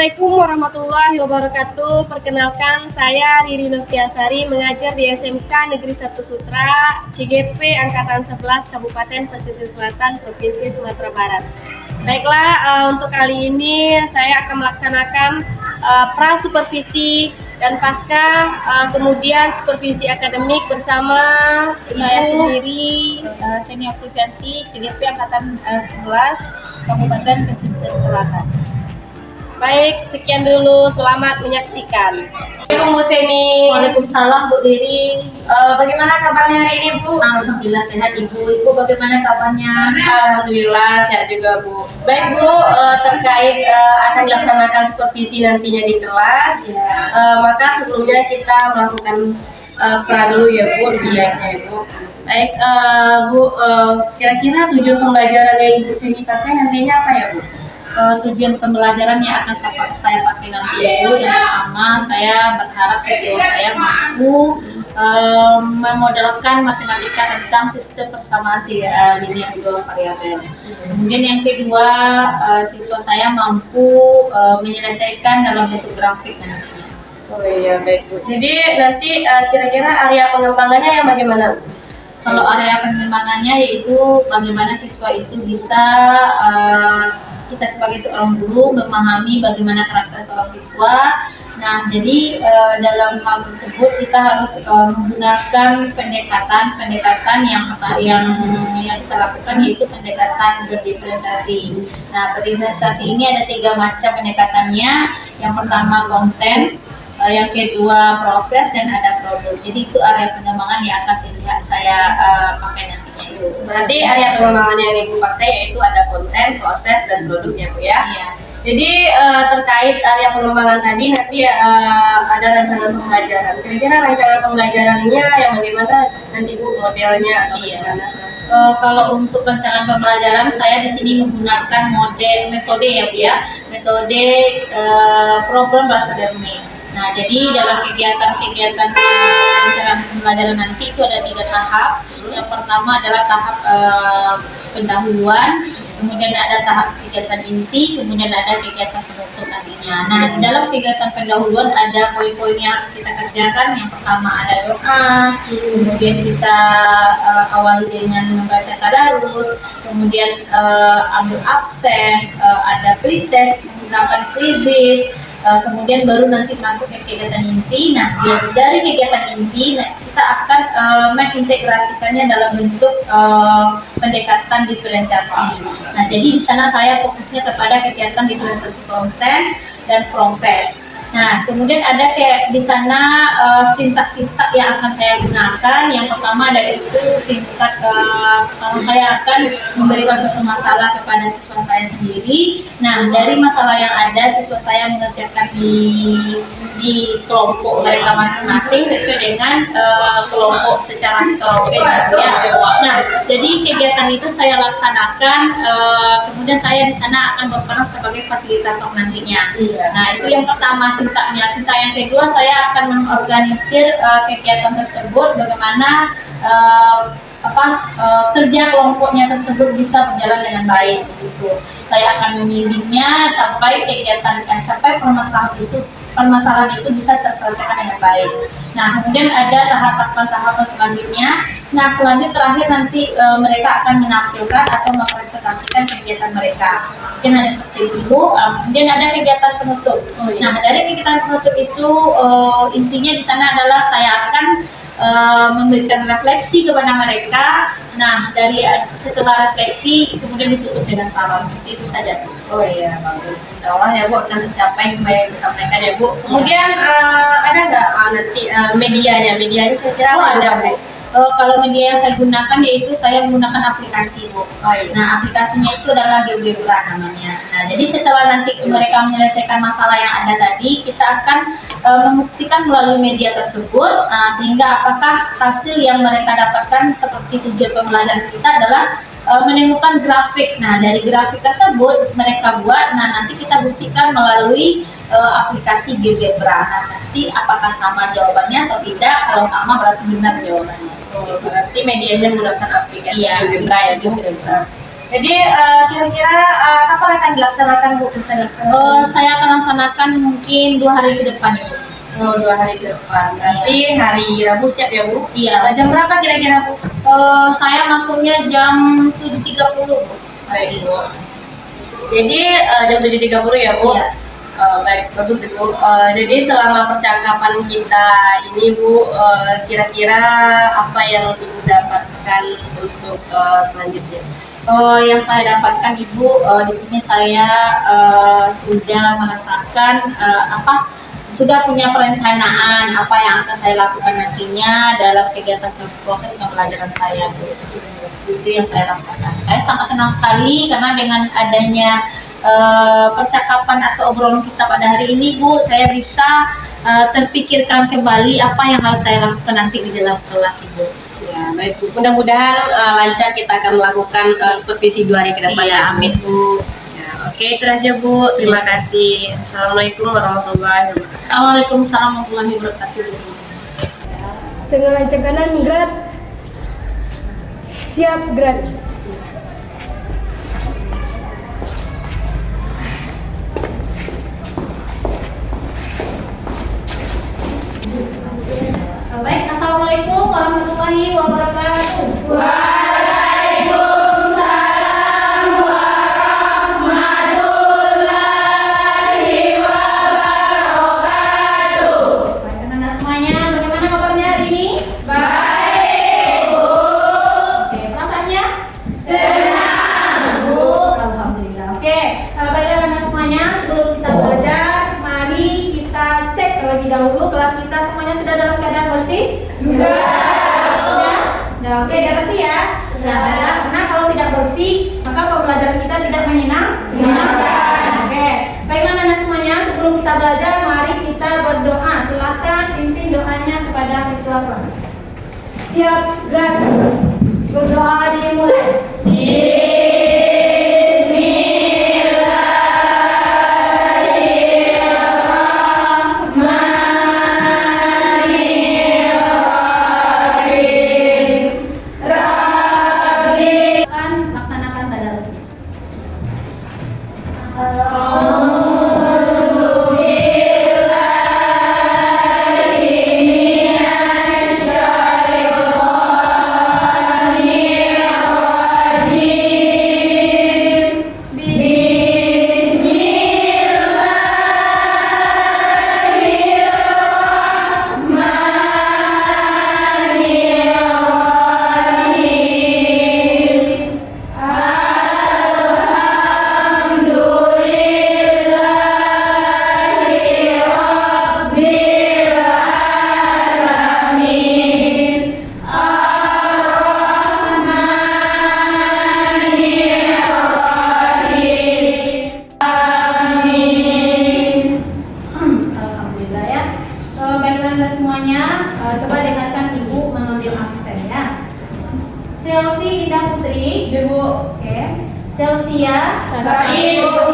Assalamualaikum warahmatullahi wabarakatuh. Perkenalkan, saya Riri Noviasari, mengajar di SMK Negeri 1 Sutra, CGP Angkatan 11, Kabupaten Pesisir Selatan, Provinsi Sumatera Barat. Baiklah, untuk kali ini saya akan melaksanakan pra-supervisi dan pasca, kemudian supervisi akademik bersama saya sendiri, Senior Pujanti, CGP Angkatan 11, Kabupaten Pesisir Selatan. Baik, sekian dulu. Selamat menyaksikan. Assalamualaikum Bu Seni. Waalaikumsalam Bu Riri. Bagaimana kabarnya hari ini Bu? Alhamdulillah sehat Ibu. Ibu bagaimana kabarnya? Alhamdulillah sehat juga Bu. Baik Bu, terkait akan dilaksanakan supervisi nantinya di kelas, maka sebelumnya kita melakukan pra dulu ya Bu, lebih baiknya Ibu. Baik Bu, kira-kira tujuan pembelajaran yang Ibu Seni pakai nantinya apa ya Bu? Tujuan pembelajaran yang akan saya pakai nanti Ibu, yang pertama saya berharap siswa saya mampu memodelkan matematika tentang sistem persamaan linear dua variabel. Kemudian yang kedua, siswa saya mampu menyelesaikan dalam bentuk grafik nantinya. Oh iya, baik Bu. Jadi nanti kira-kira area pengembangannya yang bagaimana? Kalau area pengembangannya yaitu bagaimana siswa itu bisa kita sebagai seorang guru memahami bagaimana karakter seorang siswa. Nah, jadi dalam hal tersebut kita harus menggunakan pendekatan yang kita lakukan, yaitu pendekatan berdiferensiasi. Nah, berdiferensiasi ini ada 3 macam pendekatannya. Yang pertama konten, yang kedua proses, dan ada produk. Jadi itu area pengembangan yang akan saya pakai nantinya. Berarti area pengembangan yang Ibu pakai yaitu ada konten, proses, dan produknya Bu ya. Iya. Jadi terkait area pengembangan tadi nanti ada rancangan pembelajaran. Kira-kira rancangan pembelajarannya yang bagaimana nanti Bu, modelnya atau bagaimana? Kalau untuk rancangan pembelajaran saya di sini menggunakan metode ya Bu ya, metode program bahasa learning. Nah, jadi dalam kegiatan rancangan pembelajaran nanti itu ada 3 tahap. Yang pertama adalah tahap pendahuluan, kemudian ada tahap kegiatan inti, kemudian ada kegiatan penutup nantinya. Nah, di dalam kegiatan pendahuluan ada poin-poin yang harus kita kerjakan. Yang pertama ada doa, kemudian kita awali dengan membaca tadarus, kemudian ambil absen, ada pretest, menggunakan quizzes. Kemudian baru nanti masuk ke kegiatan inti. Nah, dari kegiatan inti kita akan mengintegrasikannya dalam bentuk pendekatan diferensiasi. Nah, jadi di sana saya fokusnya kepada kegiatan diferensiasi konten dan proses. Nah, kemudian ada kayak di sana sintak-sintak yang akan saya gunakan. Yang pertama ada itu sintak, kalau saya akan memberikan suatu masalah kepada siswa saya sendiri. Nah, dari masalah yang ada, siswa saya mengerjakan di kelompok mereka masing-masing sesuai dengan kelompok secara kelompok ya. Nah, jadi kegiatan itu saya laksanakan. Kemudian saya di sana akan berperan sebagai fasilitator nantinya. Nah, itu yang pertama sintaknya. Sintak yang kedua, saya akan mengorganisir kegiatan tersebut, bagaimana kerja kelompoknya tersebut bisa berjalan dengan baik begitu. Saya akan membimbingnya sampai sampai permasalahan itu bisa terselesaikan dengan baik. Nah, kemudian ada tahapan selanjutnya. Nah, selanjutnya terakhir nanti mereka akan menampilkan atau mempresentasikan kegiatan mereka. Mungkin hanya seperti itu. Kemudian ada kegiatan penutup. Nah, dari kegiatan penutup itu intinya di sana adalah saya akan memberikan refleksi kepada mereka. Nah, setelah refleksi kemudian ditutup dengan salam. Seperti itu saja. Oh iya, bagus. Insya Allah ya Bu akan tercapai semua yang Ibu sampaikan ya Bu. Kemudian ada nggak nanti medianya kira-kira ada Bu? Kalau media yang saya gunakan yaitu saya menggunakan aplikasi Bu. Nah, aplikasinya itu adalah GeoGebra namanya. Nah, jadi setelah nanti mereka menyelesaikan masalah yang ada tadi, kita akan membuktikan melalui media tersebut, sehingga apakah hasil yang mereka dapatkan seperti tujuan pembelajaran kita adalah menemukan grafik. Nah, dari grafik tersebut mereka buat. Nah, nanti kita buktikan melalui aplikasi GeoGebra. Nah, nanti apakah sama jawabannya atau tidak? Kalau sama berarti benar jawabannya. Berarti medianya menggunakan aplikasi GeoGebra ya Bu. Jadi kira-kira kapan akan dilaksanakan Bu? Bisa dilaksanakan? Saya akan laksanakan mungkin 2 hari ke depan Ibu. Oh, 2 hari ke depan. Berarti hari Rabu siap ya Bu? Iya. Jam berapa kira-kira Bu? Saya masuknya jam 7.30 Bu. Baik Bu. Jadi jam 7.30 ya Bu? Iya. Baik, bagus Ibu. Jadi selama percakapan kita ini Bu, kira-kira apa yang Ibu dapatkan untuk selanjutnya? Yang saya dapatkan Ibu, di sini saya sudah merasakan sudah punya perencanaan apa yang akan saya lakukan nantinya dalam kegiatan proses pembelajaran saya Bu. Itu yang saya rasakan. Saya sangat senang sekali karena dengan adanya percakapan atau obrolan kita pada hari ini Bu, saya bisa terpikirkan kembali apa yang harus saya lakukan nanti di dalam kelas Ibu. Ya, baik Bu. Mudah-mudahan lancar kita akan melakukan supervisi 2 hari ke depan. Iya, amin Bu. Ya, oke, itu aja Bu. Terima kasih. Assalamualaikum warahmatullahi wabarakatuh. Waalaikumsalam warahmatullahi wabarakatuh. Setengah lancang kanan gerak. Siap gerak. Baik, assalamualaikum warahmatullahi wabarakatuh. Baik, anak-anak semuanya, bagaimana kabarnya hari ini? Baik, Bu. Oke, perasaannya? Senang, Bu. Alhamdulillah. Oke, baiklah anak-anak semuanya, sebelum kita belajar, mari kita cek terlebih dahulu kelas kita semuanya sudah dalam keadaan bersih? Sudah. Nah, oke, udah bersih ya? Sudah. Karena kalau tidak bersih, maka pembelajaran kita tidak menyenangkan. Oke, baiklah anak-anak semuanya, sebelum kita belajar, mari kita berdoa. Silakan pimpin doanya kepada ketua kelas. Siap gerak. Berdoa dimulai. Silakan laksanakan tadarusnya. Alhamdulillah ya. Baiklah anda semuanya, coba dengarkan Ibu mengambil absen ya. Chelsea Indah Putri. Ibu. Oke. Chelsea ya. Saya, Bu.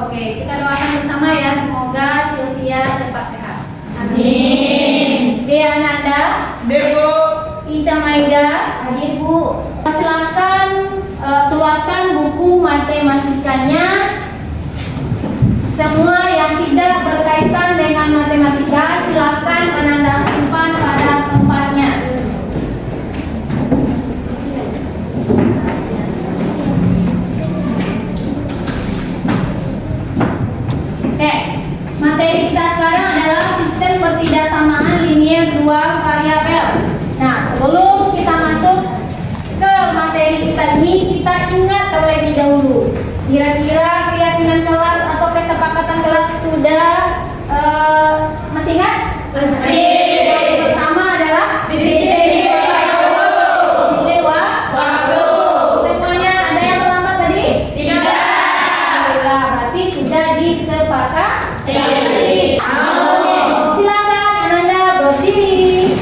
Oke, kita doakan bersama ya, semoga Chelsea cepat sehat. Amin. Dea Nanda. Ibu. Ica Maida. Hadir Bu. Silakan keluarkan buku matematikanya. Semua yang tidak berkaitan dengan matematika silakan Anda simpan pada tempatnya. Oke, materi kita sekarang adalah sistem pertidaksamaan linier 2 variabel. Nah, sebelum kita masuk ke materi kita ini, kita ingat terlebih dahulu. Kira-kira keyakinan kelas atau kesepakatan kelas sudah masih ingat? Masih. Yang pertama adalah Diskusi waktu. Semuanya ada yang terlambat tadi? Tidak. Alhamdulillah, berarti sudah disepakati. Mau. Silakan Anda berdiri.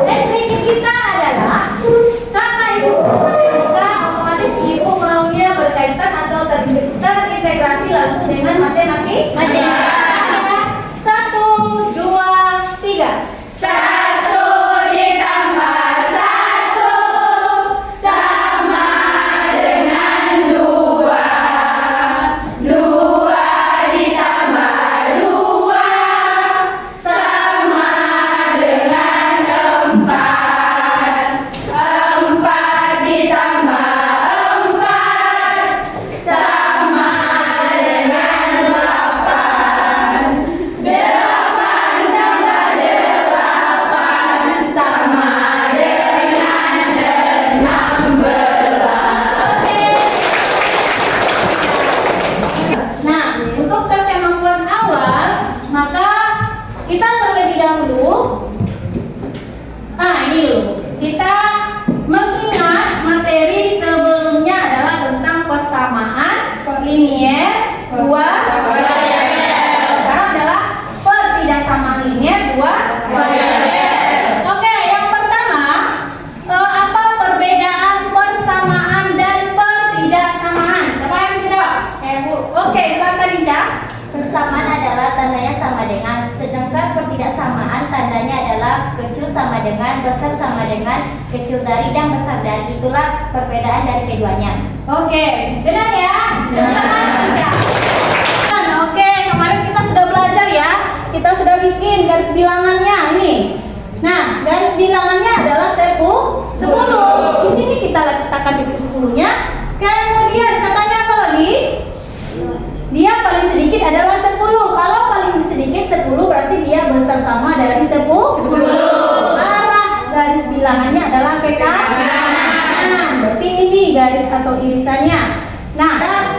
Teknik kita sama dengan, besar sama dengan, kecil dari dan besar dari. Itulah perbedaan dari keduanya. Oke, benar ya? Benar. Oke, kemarin kita sudah belajar ya. Kita sudah bikin garis bilangannya ini. Nah, garis bilangannya adalah 10. Di sini kita letakkan titik 10-nya. Kemudian katanya apa lagi? Dia paling sedikit adalah 10. Kalau paling sedikit 10 berarti dia besar sama dari 10. Arah garis bilangannya adalah ke kanan. Berarti ini garis atau irisannya. Nah,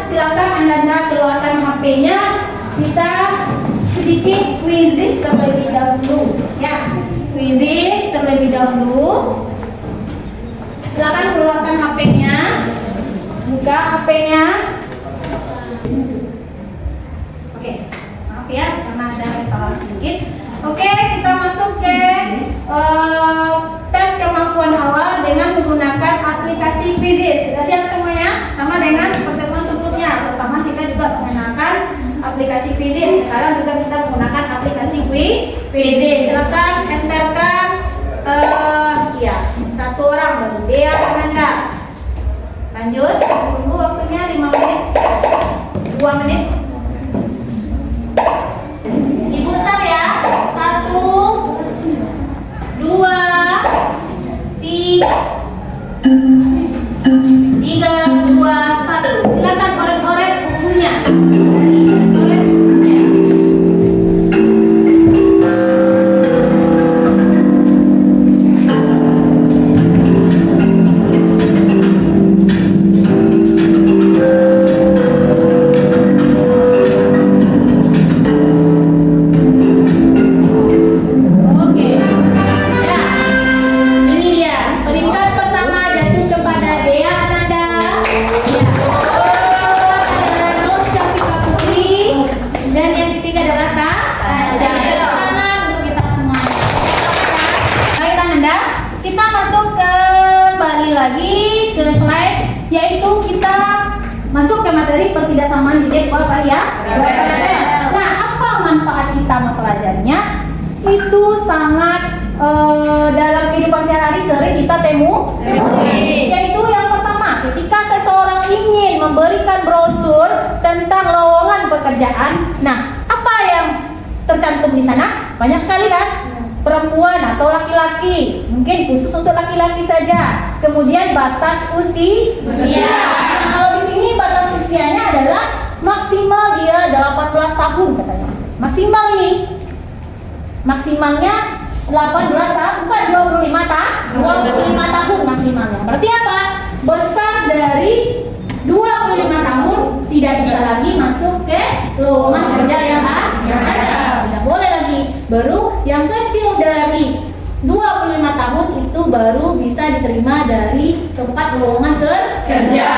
silakan Anda keluarkan HP-nya. Kita sedikit quizzes terlebih dahulu. Ya, quizzes terlebih dahulu. Silakan keluarkan HP-nya. Buka HP-nya. Oke, maaf ya karena ada kesalahan sedikit. Oke, kita masuk ke tes kemampuan awal dengan menggunakan aplikasi quizzes. Sudah siap semuanya? Sama dengan pertemuan sebelumnya. Bersama kita juga menggunakan aplikasi quizzes. Sekarang juga kita menggunakan aplikasi quizzes. Silakan enterkan ya, satu orang baru dia Anda. Lanjut, tunggu waktunya 5 menit. 2 menit. Ibu start ya. 1 2 3 2 1. Silakan korek-korek bukunya. Korek bukunya. Oke. Ya. Ini dia. Peringkat pertama jatuh kepada Dea Ananda. Ya. Adalah Nur Syafika Putri. Dan yang ketiga adalah Tasya. Tangan untuk kita semuanya. Baiklah Anda, kita masuk kembali lagi ke slide, yaitu kita masuk ke materi pertidaksamaan di Bapak ya. Nah, apa manfaat kita mempelajarinya? Itu sangat dalam kehidupan sehari-hari sering kita temui. Yaitu yang pertama, ketika seseorang ingin memberikan brosur tentang lowongan pekerjaan, nah apa yang tercantum di sana? Banyak sekali kan? Perempuan atau laki-laki, mungkin khusus untuk laki-laki saja. Kemudian batas usia. Nah, kalau di sini batas usianya adalah maksimal dia 18 tahun katanya. Maksimal ini. Maksimalnya 18 tahun, bukan 25 tahun maksimalnya. Berarti apa? Besar dari 25 tahun tidak bisa lagi masuk ke lowongan kerja yang ada. Tidak boleh lagi. Baru yang kecil dari 25 tahun itu baru bisa diterima dari tempat lowongan kerja.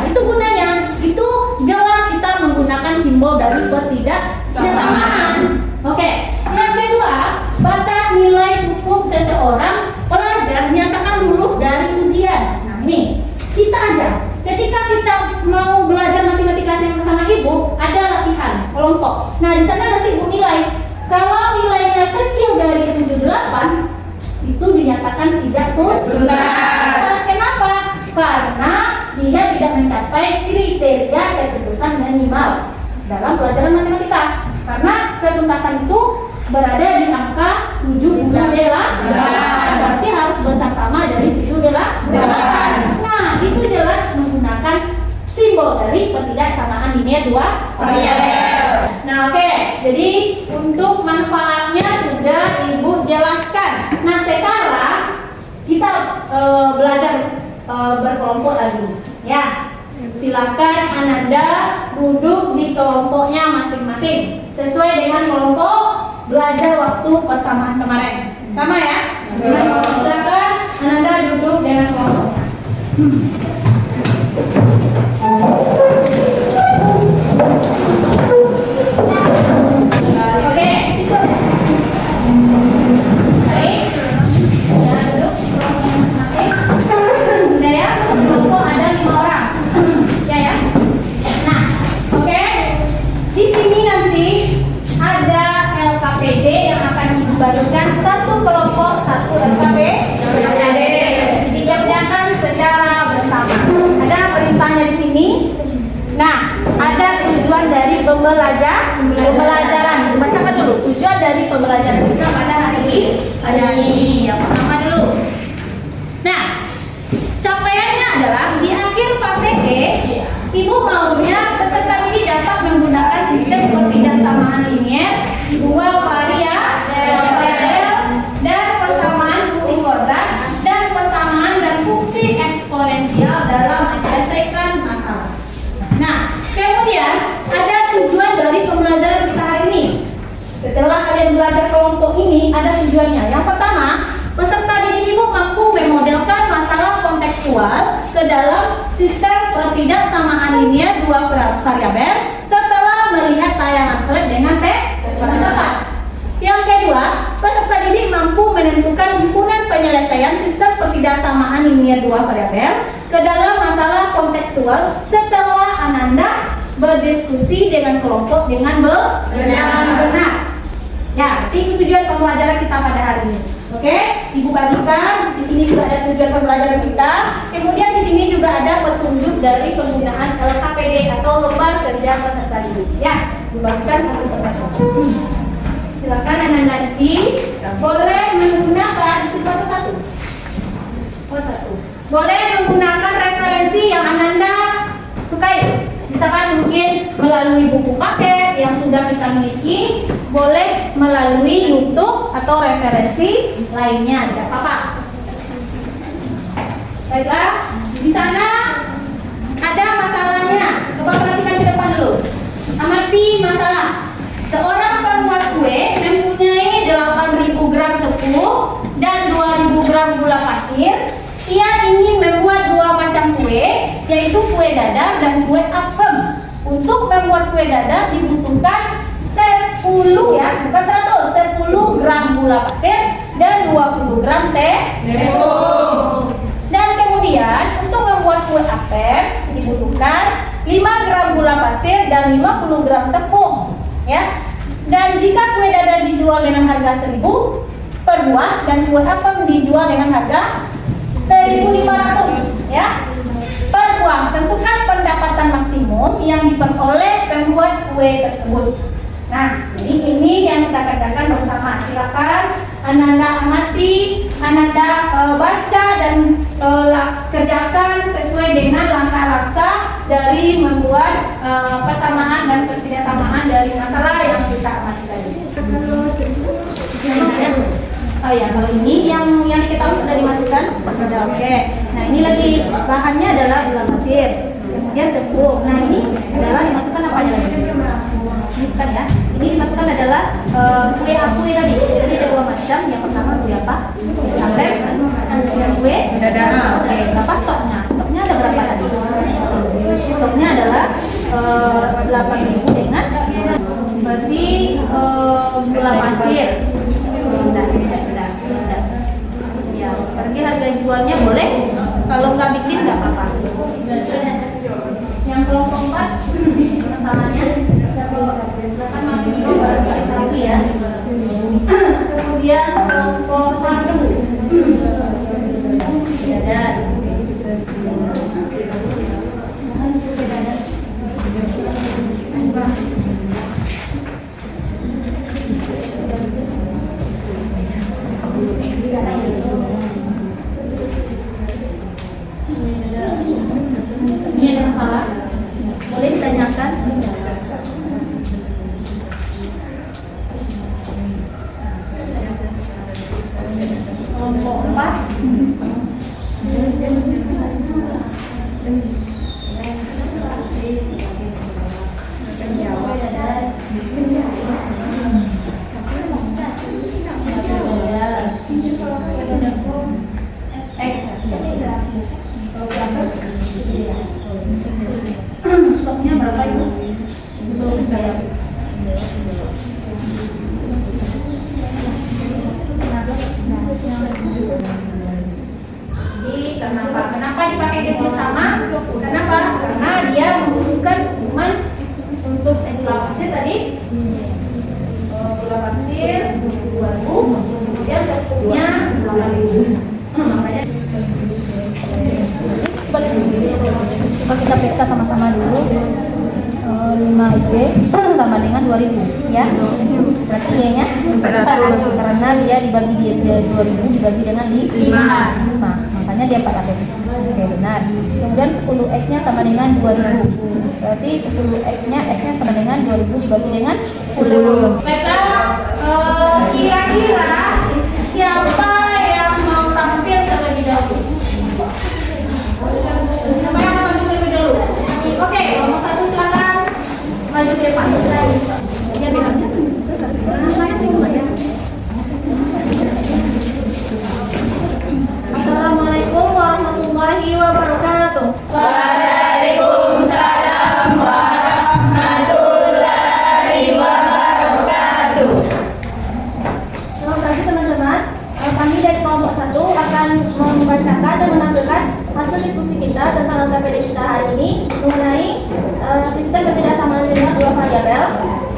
Itu gunanya. Itu jelas kita menggunakan simbol dari pertidaksamaan. Oke. Yang kedua, batas nilai cukup seseorang pelajar dinyatakan lulus dari ujian. Nah, ini kita aja. Ketika kita mau belajar matematika sama ibu, ada latihan kelompok. Nah, di sana nanti ibu nilai. Kalau nilainya kecil dari 78, itu dinyatakan tidak tuntas. Kenapa? Karena dia tidak mencapai kriteria kelulusan minimal dalam pelajaran matematika. Karena ketuntasan itu berada di angka 78. Berarti harus besar sama dari 78. Nah, itu jelas menggunakan simbol dari pertidaksamaan linear 2. Nah, oke. Jadi untuk manfaatnya sudah Ibu jelaskan. Nah, sekarang kita belajar berkelompok lagi. Ya. Silakan Ananda duduk di kelompoknya masing-masing sesuai dengan kelompok belajar waktu persamaan kemarin. Sama ya? Silakan Ananda duduk dengan kelompoknya. Oke. Baik. Sudah duduk kelompoknya masing-masing. Sudah ya? Kelompok ada 5 orang. Ya. Nah, oke. Di sini nanti ada LKPD yang akan dibagikan satu kelompok, satu Nah, capaiannya adalah di akhir fase E, Ibu maunya peserta didik dapat menggunakan sistem ketidaksamaan linier, dua variabel, dan persamaan fungsi kuadrat, dan persamaan dan fungsi eksponensial dalam menyelesaikan masalah. Nah, kemudian ada tujuan dari pembelajaran kita hari ini. Setelah kalian belajar kelompok ini, ada tujuannya. Yang pertama, peserta didik Ibu mampu memodelkan masalah kontekstual ke dalam sistem ketidaksamaan linier dua variabel setelah melihat tayangan slide dengan cepat. Yang kedua, peserta didik mampu menentukan himpunan penyelesaian sistem ketidaksamaan linier dua variabel ke dalam masalah kontekstual setelah Ananda berdiskusi dengan kelompok dengan benar. Ya, itu tujuan pembelajaran kita pada hari ini. Oke, Ibu bagikan. Di sini juga ada tujuan pembelajaran kita. Kemudian di sini juga ada petunjuk dari penggunaan LKPD atau lembar kerja peserta didik. Ya, dibagikan satu persatu. Silakan Ananda isi. Boleh menggunakan satu. Boleh menggunakan referensi yang Ananda sukai. Misalkan mungkin melalui buku paket yang sudah kita miliki, boleh melalui YouTube atau referensi lainnya, tidak apa-apa. Baiklah, di sana ada masalahnya. Coba perhatikan ke depan dulu. Amati masalah. Seorang pembuat kue mempunyai 8.000 gram tepung dan 2.000 gram gula pasir. Ia ingin membuat dua macam kue, yaitu kue dadar dan kue apem. Untuk membuat kue dadar dibutuhkan 10 ya, bukan 100, 10 gram gula pasir dan 20 gram tepung. Dan kemudian untuk membuat kue apem dibutuhkan 5 gram gula pasir dan 50 gram tepung, ya. Dan jika kue dadar dijual dengan harga 1.000 per buah dan kue apem dijual dengan harga 1.500 ya per buah. Tentukan pendapatan maksimum yang diperoleh pembuat kue tersebut. Nah, jadi ini yang kita kerjakan bersama. Silakan Ananda amati, Ananda baca dan kerjakan sesuai dengan langkah-langkah dari membuat persamaan dan ketidaksamaan dari masalah yang kita amati tadi. Oh ya, kalau ini yang diketahui sudah dimasukkan, sudah oke. Nah, ini lagi bahannya adalah gula pasir, kemudian tepung. Nah, ini adalah dimasukkan apa aja lagi? Ini bukan ya. Ini dimasukkan adalah kue apui tadi. Jadi ada dua macam. Yang pertama kue apa? Apem. Yang kue dadar. Oke, berapa stoknya? Stoknya ada berapa tadi? Stoknya adalah 8.000 dengan berarti gula pasir. Ya, pergi harga jualnya boleh. Kalau nggak bikin nggak apa-apa. Yang kelompok 4 masalahnya silakan masuk ke barangkali tahu ya. Kemudian kelompok 1 dadar. Ini ada masalah? Boleh ditanyakan? Kelompok 4 stoknya berapa itu? Belum bayar. Jadi kenapa dipakai kerja sama? Kenapa? Karena dia membutuhkan hukuman untuk gula pasir tadi. Gula pasir 2.000, kemudian tepungnya 8.000. Makanya coba kita periksa sama-sama dulu. 5 IB sama dengan 2.000 ya. Berarti Y-nya 400 karena dia dibagi 2.000 dibagi dengan 5. Makanya misalnya dia 400. Oke, benar. Kemudian 10x-nya sama dengan 2000. Berarti 10x-nya sama dengan 2000 dibagi dengan 10. Baiklah, kira-kira siapa yang mau tampil terlebih dahulu? Siapa yang mau tampil terlebih dahulu? Oke, nomor 1 silakan maju ke depan. Assalamualaikum warahmatullahi wabarakatuh. Waalaikumsalam warahmatullahi wabarakatuh. Selamat pagi teman-teman. Kami dari kelompok 1 akan membacakan dan menampilkan hasil diskusi kita tentang LKPD kita hari ini mengenai sistem kerjasama dengan dua variabel.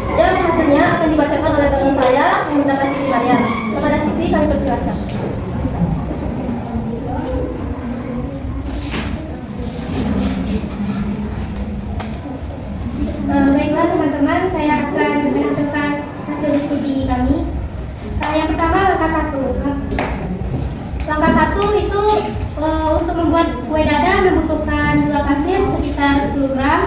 Dan hasilnya akan dibacakan oleh teman saya menggunakan Siti Maryam. Kepada Siti kami persilakan. Baiklah teman-teman, saya akan menampilkan hasil diskusi kami. Yang pertama langkah 1. Langkah 1 itu untuk membuat kue dada membutuhkan gula pasir sekitar 10 gram,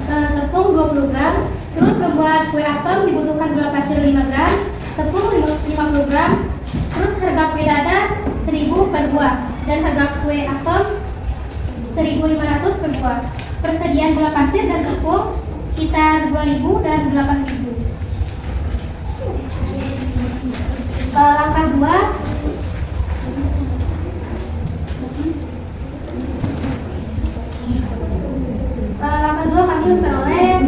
tepung 20 gram. Terus membuat kue apem dibutuhkan gula pasir 5 gram, tepung 50 gram. Terus harga kue dada 1000 per buah dan harga kue apem 1500 per buah. Persediaan gula pasir dan tepung sekitar 2000 dan 8000. Langkah 2. Langkah 2 kami memperoleh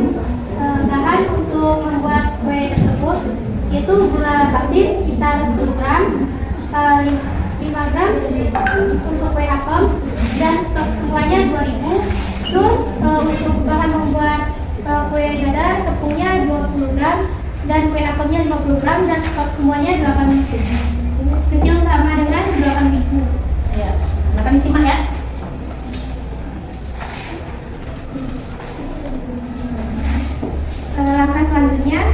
bahan untuk membuat kue tersebut, yaitu gula pasir sekitar 10 gram, 5 gram untuk kue apem, dan stok semuanya 2000. Terus untuk bahan membuat kue dada, tepungnya 20 gram dan kue apemnya 50 gram dan stok semuanya 8.000. Kecil sama dengan 8.000. Ya, silakan disimak ya. Langkah selanjutnya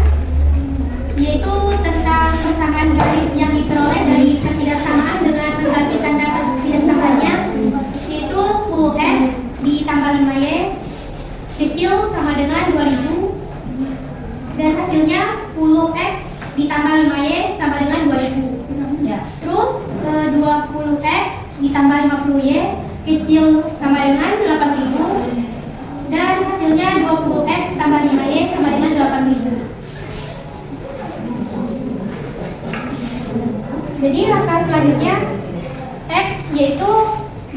yaitu tentang persamaan garis yang diperoleh dari ketidaksamaan dengan mengganti tanda ketidaksamaannya, yaitu 10x ditambah 5y kecil sama dengan 2000 dan hasilnya 10x ditambah 5y sama dengan 2000. Ya. Terus 20x ditambah 50y kecil sama dengan 8000 dan hasilnya 20x tambah 5y sama dengan 8000. Jadi langkah selanjutnya x yaitu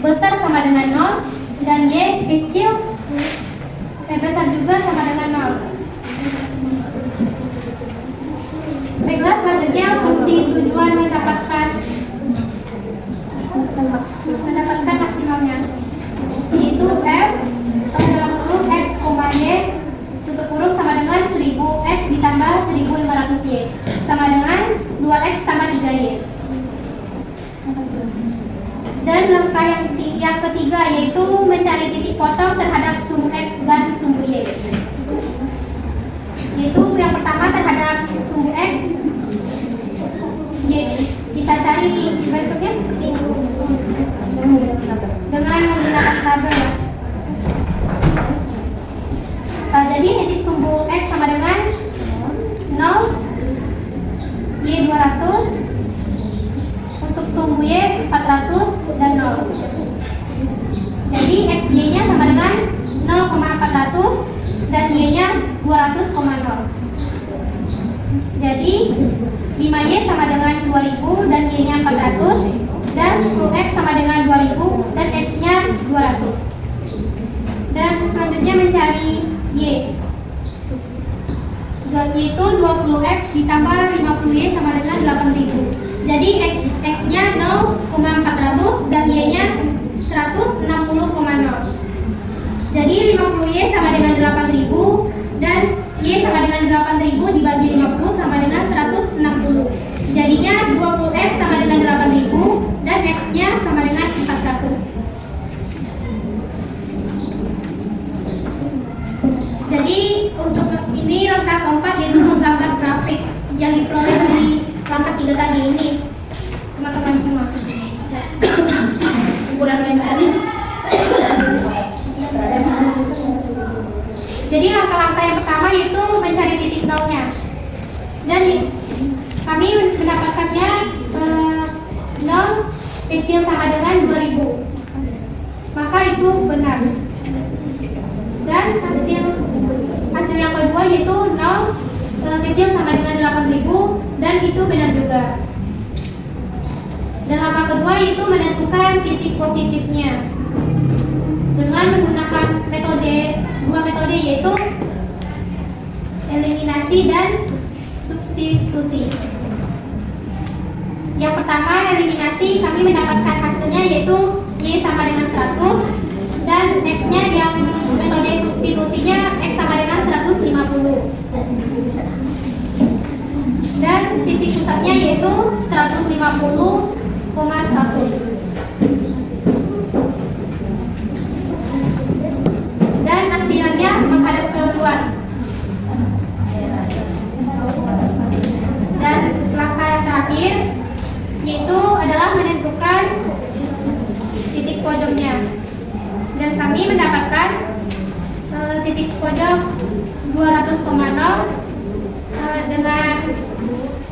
besar sama dengan 0 dan y kecil besar juga sama dengan 0. Baiklah, selanjutnya fungsi tujuan mendapatkan maksimalnya, yaitu f dalam kurung x, y tutup kurung sama dengan 1000x ditambah 1500y sama dengan 2x tambah 3y. Dan langkah yang ketiga yaitu mencari titik potong terhadap sumbu x dan sumbu y. Yaitu yang pertama terhadap sumbu x, kita cari nih bentuknya seperti ini dengan menggunakan tabel. Jadi titik sumbu x sama dengan 0, y 200, untuk sumbu y 400 dan 0. Jadi xy nya sama dengan 0,400 dan y nya 200,0. Jadi 5y sama dengan 2000 dan y nya 400 dan 10x sama dengan 2000 dan x nya 200. Dan selanjutnya mencari y, yaitu 20x ditambah 50y sama dengan 8000. Jadi x nya 0,400 dan y nya 160,0. Jadi 50y sama dengan 8000 dan y sama dengan 8000 dibagi 50 sama dengan 160. Jadinya 20x sama dengan 8000 dan x nya sama dengan 400. Jadi untuk ini langkah keempat yaitu menggambar grafik yang diperoleh dari langkah 3 tadi ini, teman-teman semua. Ukuran yang pertama yaitu mencari titik nolnya. Dan kami mendapatkannya 0 kecil sama dengan 2000. Maka itu benar. Dan hasil yang kedua yaitu 0 kecil sama dengan 8000 dan itu benar juga. Dan langkah kedua yaitu menentukan titik positifnya dengan menggunakan dua metode yaitu eliminasi dan substitusi. Yang pertama eliminasi, kami mendapatkan hasilnya yaitu Y sama dengan 100 dan X-nya yang metode substitusinya X sama dengan 150 dan titik pusatnya yaitu 150,100 dan hasilnya menghadap ke luar. Dan langkah yang terakhir yaitu adalah menentukan titik pojoknya. Dan kami mendapatkan titik pojok 200,0 dengan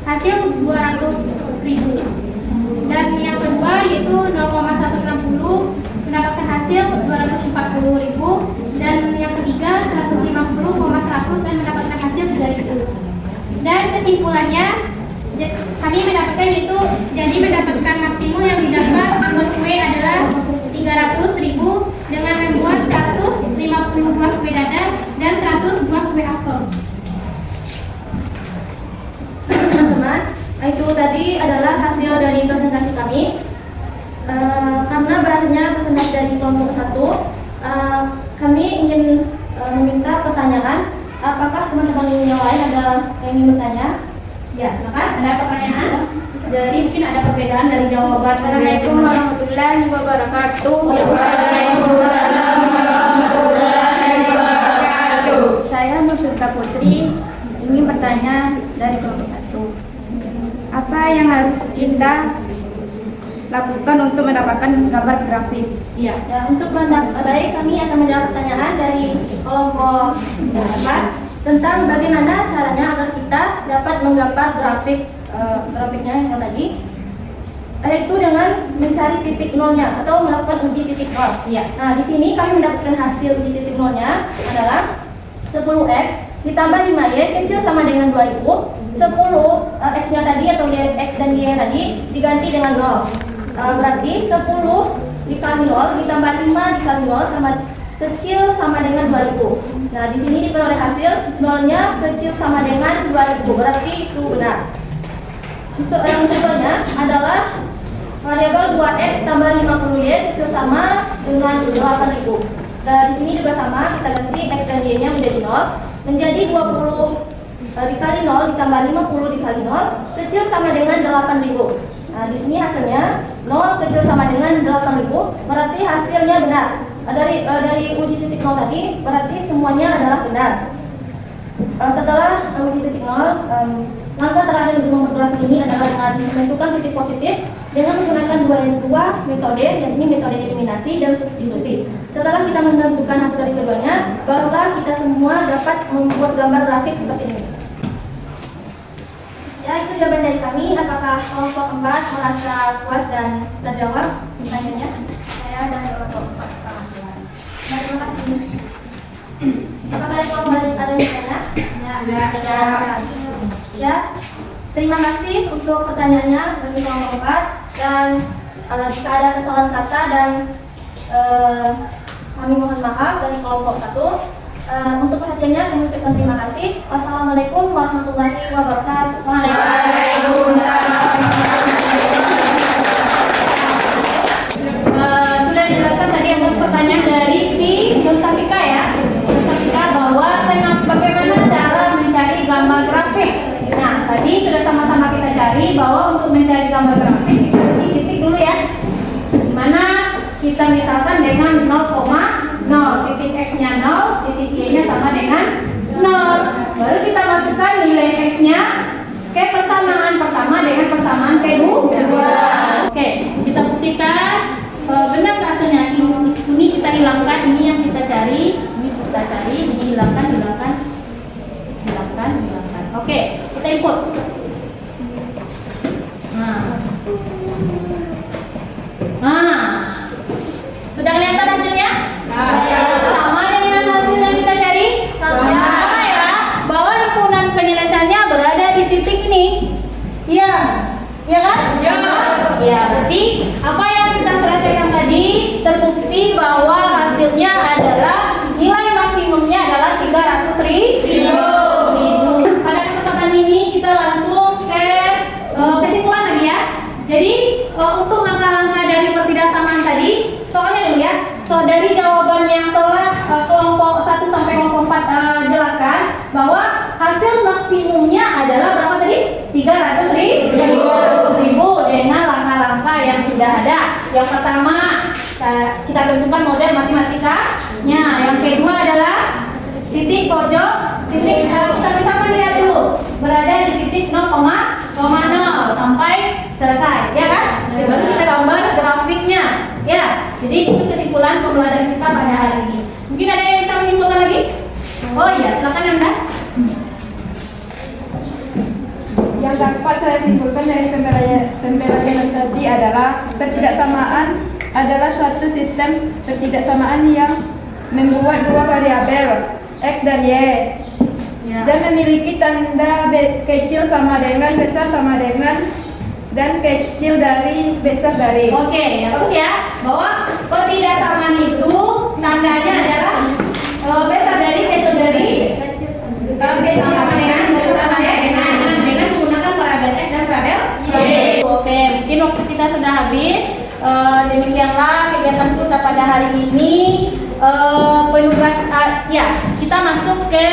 hasil 200.000. Dan yang kedua yaitu 0,160 mendapatkan hasil 240.000 dan yang ketiga 150,100 dan mendapatkan hasil 3.000. Dan kesimpulannya kami mendapatkan itu jadi mendapatkan maksimum yang didapat membuat kue adalah 300.000 dengan membuat 150 buah kue dadar dan 100 buah kue apel. Teman-teman, itu tadi adalah hasil dari presentasi kami. Karena berakhirnya presentasi dari kelompok 1, kami ingin meminta pertanyaan. Apakah teman-teman yang lain ada yang ingin bertanya? Ya, silakan. Ada pertanyaan? Dari mungkin ada perbedaan dari jawaban. Assalamualaikum warahmatullahi wabarakatuh. Waalaikumsalam warahmatullahi wabarakatuh. Saya Nursulta Putri ingin bertanya dari kelompok 1. Apa yang harus kita lakukan untuk mendapatkan gambar grafik? Iya. Ya, untuk baik kami akan menjawab pertanyaan dari kelompok 4 tentang bagaimana caranya agar kita dapat menggambar grafiknya yang tadi, yaitu dengan mencari titik nolnya atau melakukan uji titik nol. Iya. Nah, di sini kami mendapatkan hasil uji titik nolnya adalah 10x ditambah 5y kecil sama dengan 2000. 10 x-nya tadi atau x dan y tadi diganti dengan 0. Berarti 10 dikali 0 ditambah 5 dikali 0 sama kecil sama dengan 2000. Nah, di sini diperoleh hasil nolnya kecil sama dengan 2000. Berarti itu benar. Untuk yang keduanya adalah variabel 2x tambah 50y kecil sama dengan 8000. Nah, di sini juga sama, kita ganti x dan y-nya menjadi 0, menjadi 20 dikali 0 ditambah 50 dikali 0 kecil sama dengan 8000. Nah, di sini hasilnya 0 kecil sama dengan 8000, berarti hasilnya benar. Dari uji titik 0 tadi, berarti semuanya adalah benar. Setelah uji titik 0, langkah terakhir untuk membuat grafik ini adalah dengan menentukan titik positif dengan menggunakan dua metode, yakni metode eliminasi dan substitusi. Setelah kita menentukan hasil dari keduanya, barulah kita semua dapat membuat gambar grafik seperti ini. Ya, itu jawaban dari kami. Apakah kelompok 4 merasa puas dan terjawab pertanyaannya? Saya dari kelompok 4 sangat puas. Terima kasih. Apakah dari kelompok ada yang bertanya? Ya. Terima kasih untuk pertanyaannya bagi kelompok 4 dan jika ada kesalahan kata dan kami mohon maaf dari kelompok 1. Untuk perhatiannya kami ucapkan terima kasih. Wassalamualaikum warahmatullahi wabarakatuh. Waalaikumsalam. Sudah dijelaskan tadi atas pertanyaan dari si Nursafika ya. Nursafika bahwa bagaimana cara mencari gambar grafik. Nah, tadi sudah sama-sama kita cari bahwa untuk mencari gambar grafik kita titik dulu ya. Dimana kita misalkan dengan 0,0, titik x-nya 0, titik y-nya sama dengan 0. Baru kita masukkan nilai x-nya ke persamaan pertama dengan persamaan kedua. Oke, kita buktikan benar hasilnya. Ini kita hilangkan, ini yang kita cari, ini kita cari, ini hilangkan. kita input. Nah, sudah kelihatan hasilnya? Sama dengan hasil yang kita cari? Sama ya. Bahwa himpunan penyelesaiannya berada di titik ini. Iya, iya kan? Iya. Ya, berarti apa yang kita selesaikan tadi terbukti bahwa hasilnya adalah nilai maksimumnya adalah 300.000. Pada kesempatan ini kita langsung ke kesimpulan lagi ya. Jadi untuk langkah-langkah dari pertidaksamaan tadi, soalnya dulu ya. So dari jawaban yang telah kelompok 1 sampai kelompok 4 jelaskan bahwa hasil maksimumnya adalah berapa tadi? 300.000 dengan langkah-langkah yang sudah ada. Yang pertama kita tentukan model matematikanya. Yang kedua adalah titik pojok, titik kita misalkan lihat dulu berada di titik 0,0 sampai selesai, ya kan? Baru kita gambar grafiknya, ya. Jadi itu kesimpulan pembelajaran kita pada hari ini. Mungkin ada yang bisa menyimpulkan lagi? Oh iya, silakan Anda. Yang dapat saya simpulkan dari pembelajaran tadi adalah pertidaksamaan adalah suatu sistem pertidaksamaan yang membuat dua variabel X dan Y dan memiliki tanda kecil sama dengan, besar sama dengan, dan kecil dari, besar dari. Oke, ya bagus ya. Bahwa pertidaksamaan itu tandanya adalah besar dari, kecil dari. Besar sama dengan, besar sama dengan menggunakan variabel X dan variabel Y. Oke, mungkin waktu kita sudah habis. Demikianlah kegiatan kita pada hari ini. Penugas ya, kita masuk ke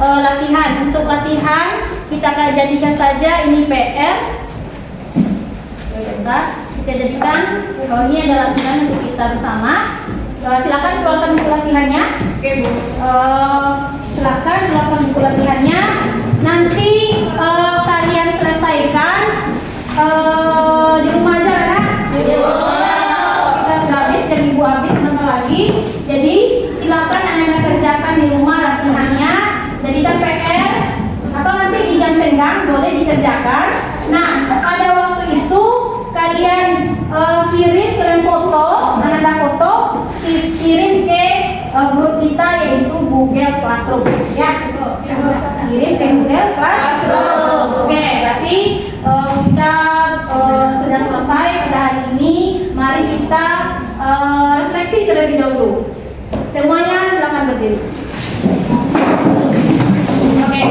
latihan. Untuk latihan kita akan jadikan saja ini PR. Kita jadikan ini adalah latihan untuk kita bersama. Silakan keluarkan buku latihannya. Oke, Bu. Silakan keluarkan buku latihannya. Nanti kalian selesaikan di rumah aja kan? Kita sudah habis dan Ibu habis sebentar lagi. Jadi silakan Anda kerjakan di rumah latihannya. Jadikan PR atau nanti di jam senggang boleh dikerjakan. Nah, pada waktu itu kalian kirim foto, menanda foto, kirim ke grup kita yaitu Google Classroom. Ya, kirim ke Google Classroom. Oke, berarti kita sudah selesai pada hari ini. Mari kita refleksi terlebih dahulu. Semuanya silakan berdiri. Oke,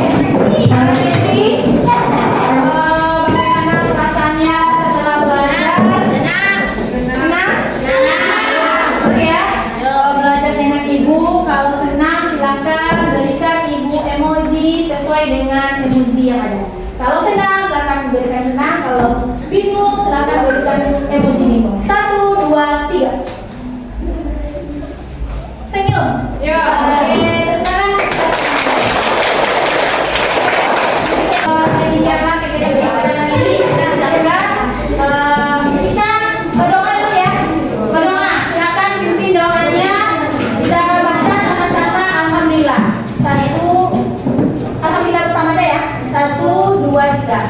refleksi. Bagaimana perasaannya setelah belajar? Senang? Oke ya. Belajar dengan Ibu. Kalau senang silakan berikan Ibu emoji sesuai dengan emoji yang ada. Kalau senang silakan berikan senang. Kalau bingung silakan berikan emoji bingung. 1, 2, 3. Senyum. Ya. Oke, sekarang ingatlah kegiatan pada hari ini kita berdoa dulu ya. Berdoa. Silakan pimpin doanya. Kita baca sama-sama alhamdulillah. Alhamdulillah bersama aja ya. 1, 2, 3.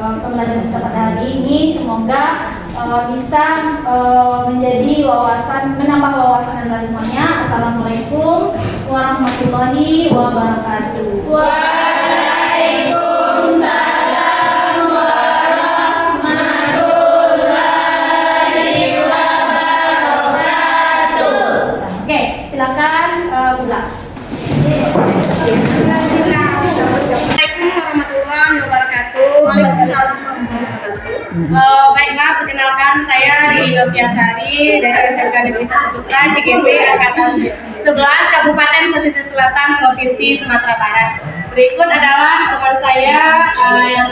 Pembelajaran kita pada hari ini semoga bisa menjadi wawasan, menambah wawasan Anda semuanya. Assalamualaikum warahmatullahi wabarakatuh. Waalaikumsalam warahmatullahi wabarakatuh. Oke, silakan ulang. Assalamualaikum warahmatullahi wabarakatuh. Baiklah, perkenalkan saya Riri Noviasari dari SMK Negeri 1 Sutra CGP Angkatan 11 Kabupaten Pesisir Selatan Provinsi Sumatera Barat. Berikut adalah teman saya yang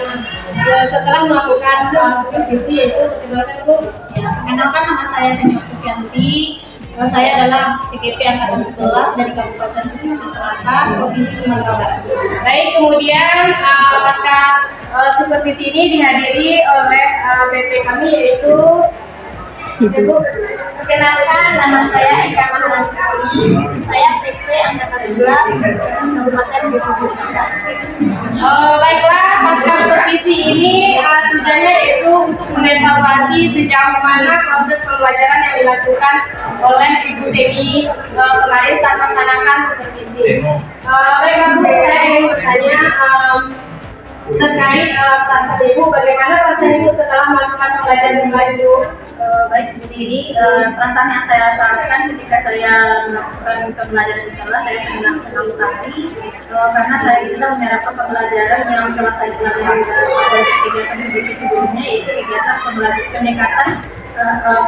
setelah melakukan supervisi, yaitu perkenalkan Bu. Perkenalkan, nama saya Senior Pukianti. Saya adalah CGP Angkatan 11 dari Kabupaten Pesisir Selatan, Provinsi Sumatera Barat. Baik, kemudian pasca supervisi ini dihadiri oleh BP kami yaitu Ibu. Perkenalkan, nama saya Eka Maharani Putri. Saya PP Angkatan 11 Kabupaten Pesisir Selatan. Baiklah, pasca supervisi ini tujuannya yaitu untuk mengevaluasi sejauh mana proses pembelajaran yang dilakukan oleh Ibu Semi kemarin saat melaksanakan supervisi. Baiklah Bu, saya ingin bertanya terkait perasaan Ibu, bagaimana perasaan Ibu setelah melakukan pembelajaran kembali Bu? Baik, jadi perasaan yang saya rasakan ketika saya melakukan pembelajaran di kelas, saya senang sekali karena saya bisa menerapkan pembelajaran yang telah saya pelajari dari kegiatan sebelumnya, yaitu kegiatan pendekatan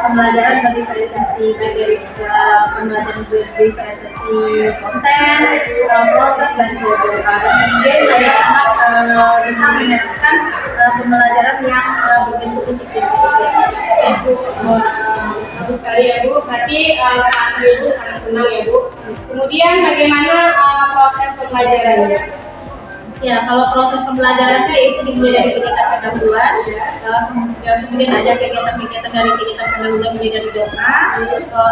pembelajaran berdiferensiasi, baik dari pembelajaran berdiferensiasi konten, proses dan metode. Dan kemudian saya sangat bisa menyatukan pembelajaran yang berbentuk disiplin-disiplin. Itu bagus sekali ya Bu. Berarti perasaan Ibu sangat senang ya Bu. Kemudian bagaimana proses pembelajarannya? Ya, kalau proses pembelajarannya itu dimulai dari kegiatan pendahuluan, kemudian ada kegiatan-kegiatan dari kegiatan pendahuluan mulai dari doa,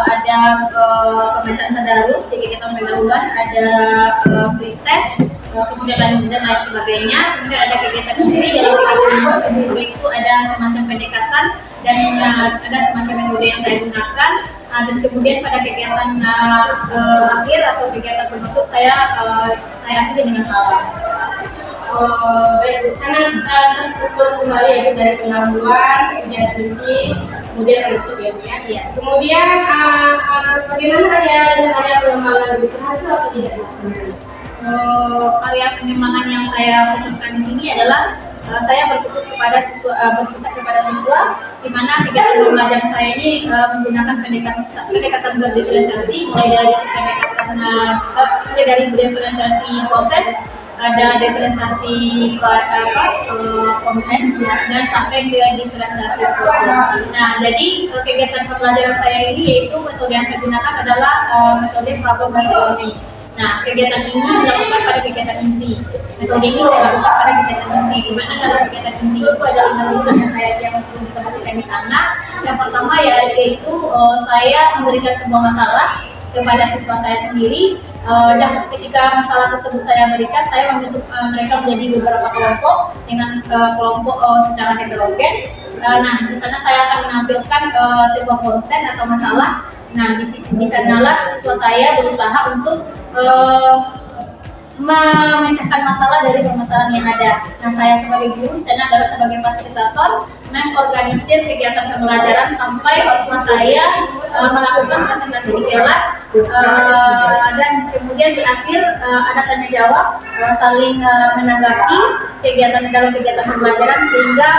ada pembacaan tadarus di kegiatan pendahuluan, ada pretest, kemudian lanjut dan lain sebagainya. Kemudian ada kegiatan inti, dalam kegiatan kedua itu ada semacam pendekatan dan ada semacam metode yang saya gunakan. Dan kemudian pada kegiatan akhir atau kegiatan penutup saya akhiri dengan salam. Baik, sangat terstruktur kembali ya dari pendahuluan, kemudian inti, kemudian penutup ya Bu ya. Iya. Kemudian bagaimana karya pengembangan lebih berhasil atau tidak berhasil? Karya pengembangan yang saya fokuskan di sini adalah saya berfokus kepada siswa, di mana kegiatan pembelajaran saya ini menggunakan pendekatan berdiferensiasi, mulai dari diferensiasi proses, ada diferensiasi konten dan sampai ke diferensiasi produk. Nah, jadi kegiatan pembelajaran saya ini yaitu metode yang saya gunakan adalah metode problem based learning. Nah, kegiatan ini dilakukan pada kegiatan inti. Metode ini saya lakukan pada kegiatan inti. Di mana dalam kegiatan inti itu ada 5 sifat yang saya perlu diperhatikan di sana. Yang pertama yaitu saya memberikan sebuah masalah kepada siswa saya sendiri. Dan ketika masalah tersebut saya berikan, saya membentuk mereka menjadi beberapa kelompok dengan kelompok secara heterogen. Nah, di sana saya akan menampilkan sebuah konten atau masalah. Nah, di sanalah siswa saya berusaha untuk memecahkan masalah dari permasalahan yang ada. Nah, saya sebagai guru di sana adalah sebagai fasilitator mengorganisir kegiatan pembelajaran sampai siswa saya melakukan presentasi di kelas dan kemudian di akhir ada tanya jawab, saling menanggapi dalam kegiatan pembelajaran sehingga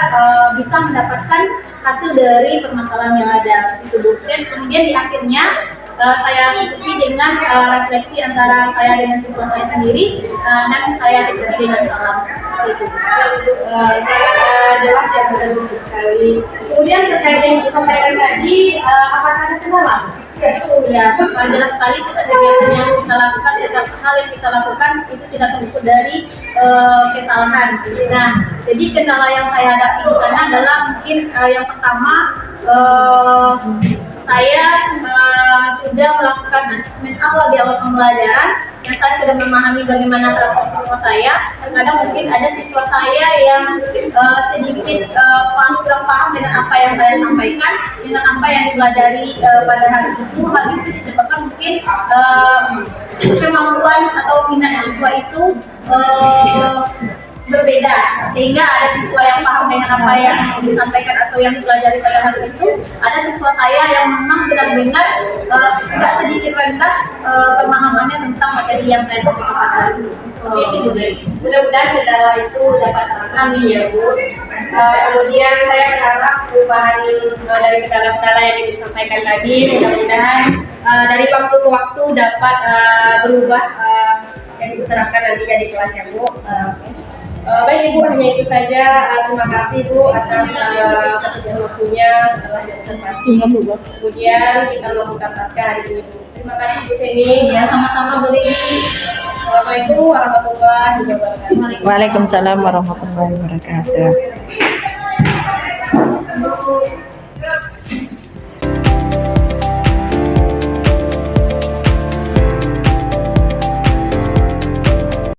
bisa mendapatkan hasil dari permasalahan yang ada. Itu bukan. Kemudian di akhirnya saya tutupi dengan refleksi antara saya dengan siswa saya sendiri dan saya tutupi dengan salam seperti itu. Sangat jelas ya betul sekali. Kemudian terkait yang disampaikan tadi, apakah ada kendala? Ya, jelas sekali setiap kegiatan yang kita lakukan, setiap hal yang kita lakukan itu tidak terluput dari kesalahan. Nah, jadi kendala yang saya hadapi di sana adalah mungkin yang pertama saya sudah melakukan asesmen awal di awal pembelajaran, yang saya sudah memahami bagaimana karakter siswa saya. Terkadang mungkin ada siswa saya yang sedikit kurang paham dengan apa yang saya sampaikan, dengan apa yang dipelajari pada hari itu. Hal itu disebabkan mungkin kemampuan atau minat siswa itu berbeda, sehingga ada siswa yang paham dengan apa yang disampaikan atau yang dipelajari pada hari itu. Ada siswa saya yang memang benar-benar tidak sedikit rendah pemahamannya tentang materi yang saya sampaikan pada hari itu. Seperti itu Bu. Mudah-mudahan kendala itu dapat teratasi ya Bu. Kemudian saya berharap perubahan dari kendala-kendala yang disampaikan tadi, mudah-mudahan dari waktu ke waktu dapat berubah dan diterapkan nantinya di kelas ya Bu. Baik Ibu, hanya itu saja. Terima kasih Bu atas kesediaan waktunya setelah observasi. Kemudian kita melakukan pasca hari ini. Terima kasih Bu Seni. Ya, sama-sama Bu Dewi. Assalamualaikum warahmatullahi wabarakatuh. Waalaikumsalam warahmatullahi wabarakatuh.